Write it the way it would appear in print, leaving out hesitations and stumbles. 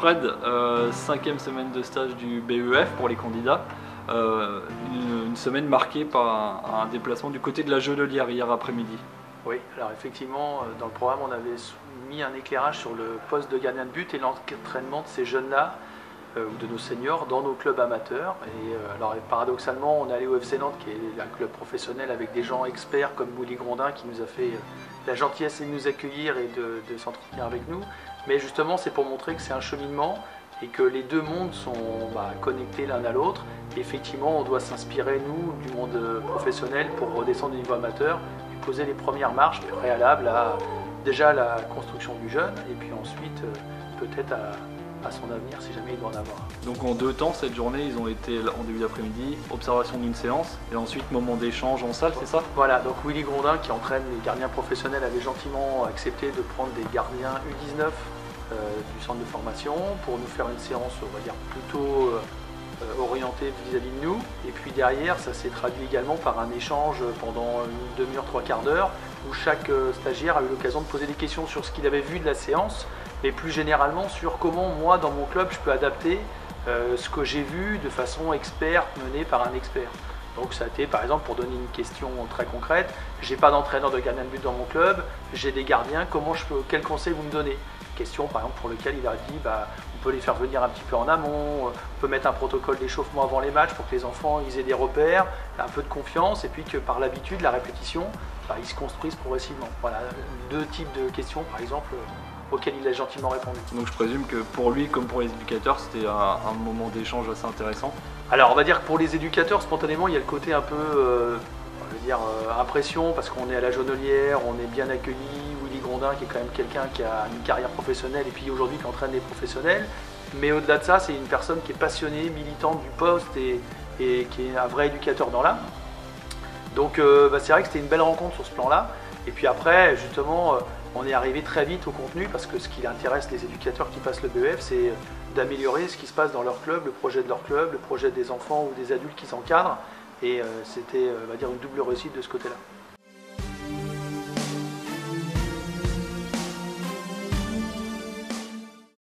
Fred, 5e semaine de stage du BEF pour les candidats. Une semaine marquée par un déplacement du côté de la Jonelière hier après-midi. Oui, alors effectivement, dans le programme, on avait mis un éclairage sur le poste de gardien de but et l'entraînement de ces jeunes-là, ou de nos seniors, dans nos clubs amateurs. Alors paradoxalement, on est allé au FC Nantes, qui est un club professionnel avec des gens experts comme Willy Grondin, qui nous a fait la gentillesse de nous accueillir et de s'entretenir avec nous. Mais justement, c'est pour montrer que c'est un cheminement et que les deux mondes sont connectés l'un à l'autre. Effectivement, on doit s'inspirer, nous, du monde professionnel pour redescendre au niveau amateur et poser les premières marches préalables à déjà la construction du jeune et puis ensuite peut-être à son avenir si jamais il doit en avoir. Donc en 2 temps, cette journée, ils ont été en début d'après-midi, observation d'une séance et ensuite moment d'échange en salle, c'est ça? Voilà, donc Willy Grondin qui entraîne les gardiens professionnels avait gentiment accepté de prendre des gardiens U19 du centre de formation pour nous faire une séance, on va dire, plutôt orientée vis-à-vis de nous. Et puis derrière, ça s'est traduit également par un échange pendant une demi-heure, 3/4 d'heure, où chaque stagiaire a eu l'occasion de poser des questions sur ce qu'il avait vu de la séance, mais plus généralement sur comment moi, dans mon club, je peux adapter ce que j'ai vu de façon experte, menée par un expert. Donc ça a été, par exemple, pour donner une question très concrète, j'ai pas d'entraîneur de gardien de but dans mon club, j'ai des gardiens, quel conseil vous me donnez? Question, par exemple, pour lequel il a dit, on peut les faire venir un petit peu en amont, on peut mettre un protocole d'échauffement avant les matchs pour que les enfants ils aient des repères, un peu de confiance, et puis que par l'habitude, la répétition, ils se construisent progressivement. Voilà, 2 types de questions, par exemple, auxquelles il a gentiment répondu. Donc je présume que pour lui, comme pour les éducateurs, c'était un moment d'échange assez intéressant. Alors on va dire que pour les éducateurs, spontanément, il y a le côté un peu, impression, parce qu'on est à la Jonelière, on est bien accueilli. Willy Grondin qui est quand même quelqu'un qui a une carrière professionnelle et puis aujourd'hui qui entraîne les professionnels. Mais au-delà de ça, c'est une personne qui est passionnée, militante du poste et qui est un vrai éducateur dans l'âme. Donc c'est vrai que c'était une belle rencontre sur ce plan-là. Et puis après, justement, on est arrivé très vite au contenu parce que ce qui intéresse les éducateurs qui passent le BEF, c'est d'améliorer ce qui se passe dans leur club, le projet de leur club, le projet des enfants ou des adultes qui s'encadrent. Et c'était, on va dire, une double réussite de ce côté-là.